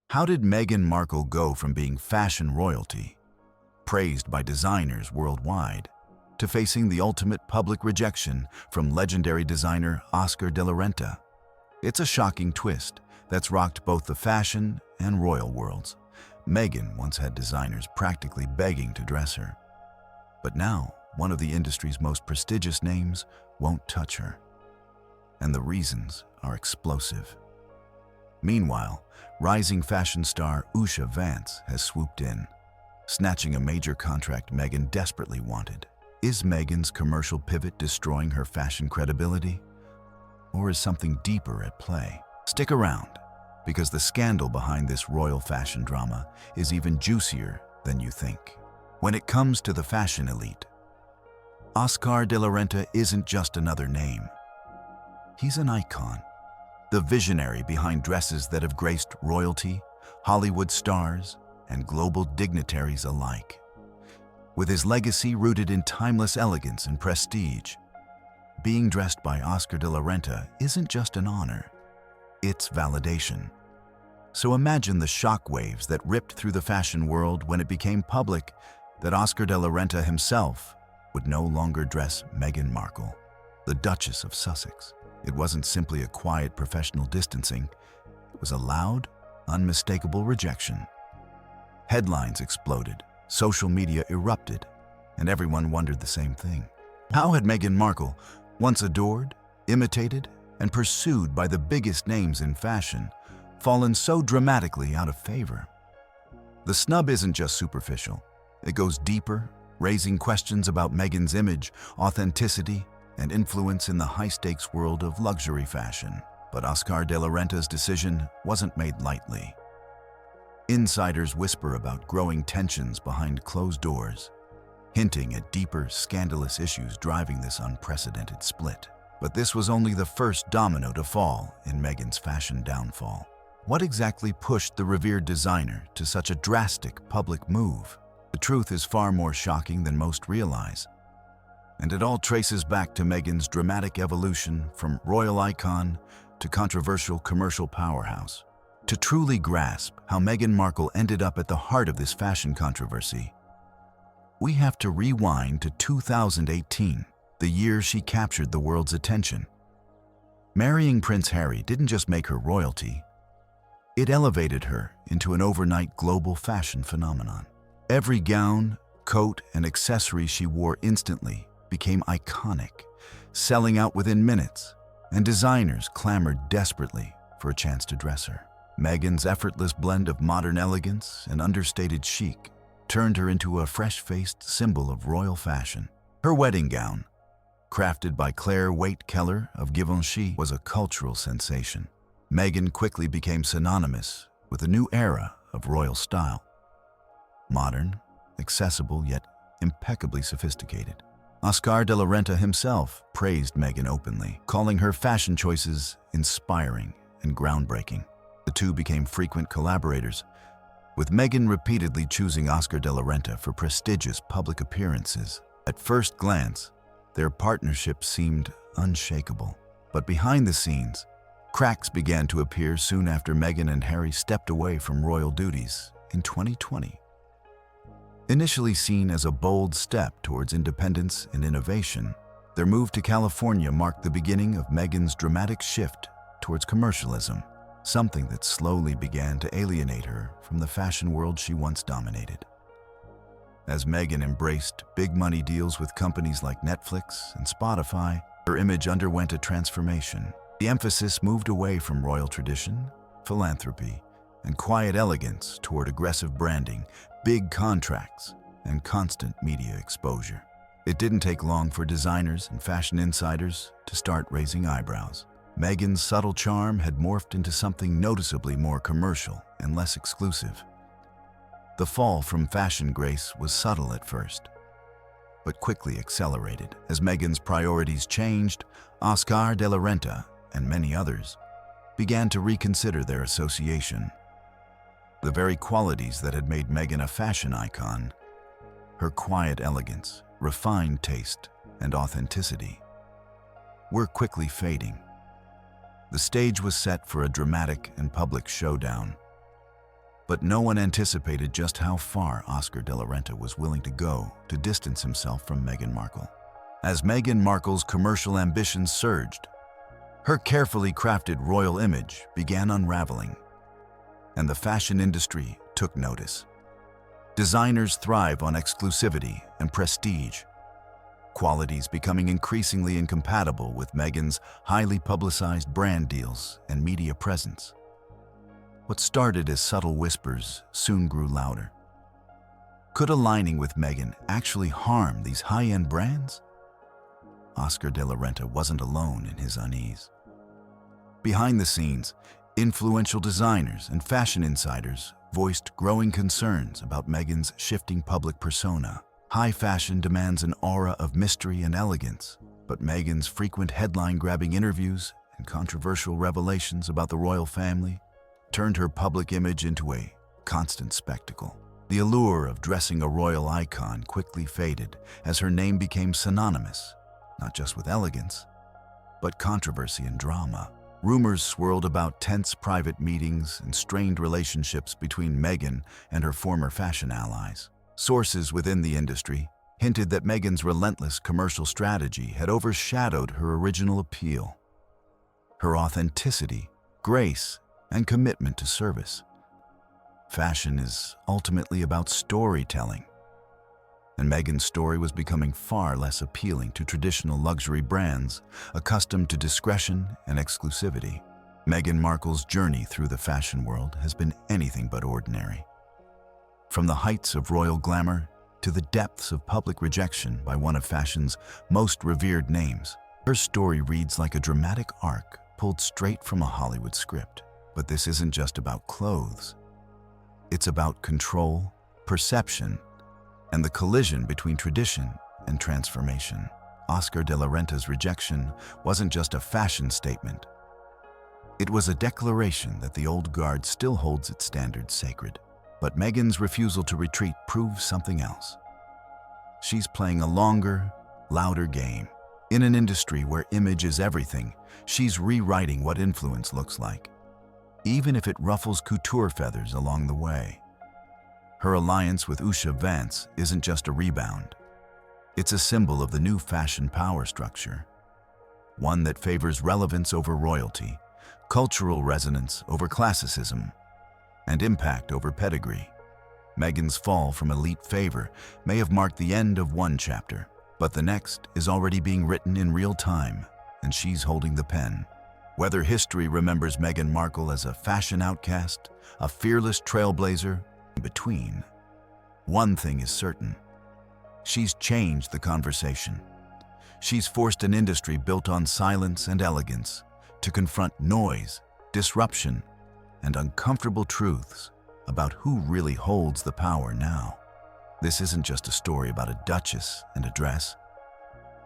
How did Meghan Markle go from being fashion royalty, praised by designers worldwide, to facing the ultimate public rejection from legendary designer Oscar de la Renta? It's a shocking twist that's rocked both the fashion and royal worlds. Meghan once had designers practically begging to dress her. But now, one of the industry's most prestigious names won't touch her. And the reasons are explosive. Meanwhile, rising fashion star Usha Vance has swooped in, snatching a major contract Meghan desperately wanted. Is Meghan's commercial pivot destroying her fashion credibility? Or is something deeper at play? Stick around, because the scandal behind this royal fashion drama is even juicier than you think. When it comes to the fashion elite, Oscar de la Renta isn't just another name. He's an icon, the visionary behind dresses that have graced royalty, Hollywood stars, and global dignitaries alike. With his legacy rooted in timeless elegance and prestige, being dressed by Oscar de la Renta isn't just an honor, it's validation. So imagine the shockwaves that ripped through the fashion world when it became public that Oscar de la Renta himself would no longer dress Meghan Markle, the Duchess of Sussex. It wasn't simply a quiet professional distancing, it was a loud, unmistakable rejection. Headlines exploded, social media erupted, and everyone wondered the same thing. How had Meghan Markle, once adored, imitated, and pursued by the biggest names in fashion, fallen so dramatically out of favor? The snub isn't just superficial. It goes deeper, raising questions about Meghan's image, authenticity, and influence in the high-stakes world of luxury fashion. But Oscar de la Renta's decision wasn't made lightly. Insiders whisper about growing tensions behind closed doors, hinting at deeper, scandalous issues driving this unprecedented split. But this was only the first domino to fall in Meghan's fashion downfall. What exactly pushed the revered designer to such a drastic public move? The truth is far more shocking than most realize. And it all traces back to Meghan's dramatic evolution from royal icon to controversial commercial powerhouse. To truly grasp how Meghan Markle ended up at the heart of this fashion controversy, we have to rewind to 2018, the year she captured the world's attention. Marrying Prince Harry didn't just make her royalty, it elevated her into an overnight global fashion phenomenon. Every gown, coat, and accessory she wore instantly became iconic, selling out within minutes, and designers clamored desperately for a chance to dress her. Meghan's effortless blend of modern elegance and understated chic turned her into a fresh-faced symbol of royal fashion. Her wedding gown, crafted by Claire Waite-Keller of Givenchy, was a cultural sensation. Meghan quickly became synonymous with a new era of royal style. Modern, accessible, yet impeccably sophisticated. Oscar de la Renta himself praised Meghan openly, calling her fashion choices inspiring and groundbreaking. The two became frequent collaborators, with Meghan repeatedly choosing Oscar de la Renta for prestigious public appearances. At first glance, their partnership seemed unshakable. But behind the scenes, cracks began to appear soon after Meghan and Harry stepped away from royal duties in 2020. Initially seen as a bold step towards independence and innovation, their move to California marked the beginning of Meghan's dramatic shift towards commercialism, something that slowly began to alienate her from the fashion world she once dominated. As Meghan embraced big-money deals with companies like Netflix and Spotify, her image underwent a transformation. The emphasis moved away from royal tradition, philanthropy, and quiet elegance toward aggressive branding, big contracts, and constant media exposure. It didn't take long for designers and fashion insiders to start raising eyebrows. Meghan's subtle charm had morphed into something noticeably more commercial and less exclusive. The fall from fashion grace was subtle at first, but quickly accelerated. As Meghan's priorities changed, Oscar de la Renta and many others began to reconsider their association. The very qualities that had made Meghan a fashion icon, her quiet elegance, refined taste, and authenticity, were quickly fading. The stage was set for a dramatic and public showdown. But no one anticipated just how far Oscar de la Renta was willing to go to distance himself from Meghan Markle. As Meghan Markle's commercial ambitions surged, her carefully crafted royal image began unraveling, and the fashion industry took notice. Designers thrive on exclusivity and prestige, qualities becoming increasingly incompatible with Meghan's highly publicized brand deals and media presence. What started as subtle whispers soon grew louder. Could aligning with Meghan actually harm these high-end brands? Oscar de la Renta wasn't alone in his unease. Behind the scenes, influential designers and fashion insiders voiced growing concerns about Meghan's shifting public persona. High fashion demands an aura of mystery and elegance, but Meghan's frequent headline-grabbing interviews and controversial revelations about the royal family turned her public image into a constant spectacle. The allure of dressing a royal icon quickly faded as her name became synonymous, not just with elegance, but controversy and drama. Rumors swirled about tense private meetings and strained relationships between Meghan and her former fashion allies. Sources within the industry hinted that Meghan's relentless commercial strategy had overshadowed her original appeal. Her authenticity, grace, and commitment to service. Fashion is ultimately about storytelling, and Meghan's story was becoming far less appealing to traditional luxury brands accustomed to discretion and exclusivity. Meghan Markle's journey through the fashion world has been anything but ordinary. From the heights of royal glamour to the depths of public rejection by one of fashion's most revered names, her story reads like a dramatic arc pulled straight from a Hollywood script. But this isn't just about clothes. It's about control, perception, and the collision between tradition and transformation. Oscar de la Renta's rejection wasn't just a fashion statement. It was a declaration that the old guard still holds its standards sacred. But Meghan's refusal to retreat proves something else. She's playing a longer, louder game. In an industry where image is everything, she's rewriting what influence looks like, even if it ruffles couture feathers along the way. Her alliance with Usha Vance isn't just a rebound. It's a symbol of the new fashion power structure, one that favors relevance over royalty, cultural resonance over classicism, and impact over pedigree. Meghan's fall from elite favor may have marked the end of one chapter, but the next is already being written in real time, and she's holding the pen. Whether history remembers Meghan Markle as a fashion outcast, a fearless trailblazer, in between, one thing is certain. She's changed the conversation. She's forced an industry built on silence and elegance to confront noise, disruption, and uncomfortable truths about who really holds the power now. This isn't just a story about a duchess and a dress.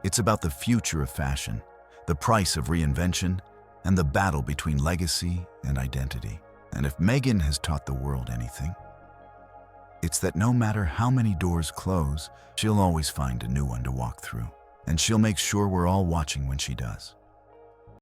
It's about the future of fashion, the price of reinvention, and the battle between legacy and identity. And if Meghan has taught the world anything, it's that no matter how many doors close, she'll always find a new one to walk through. And she'll make sure we're all watching when she does.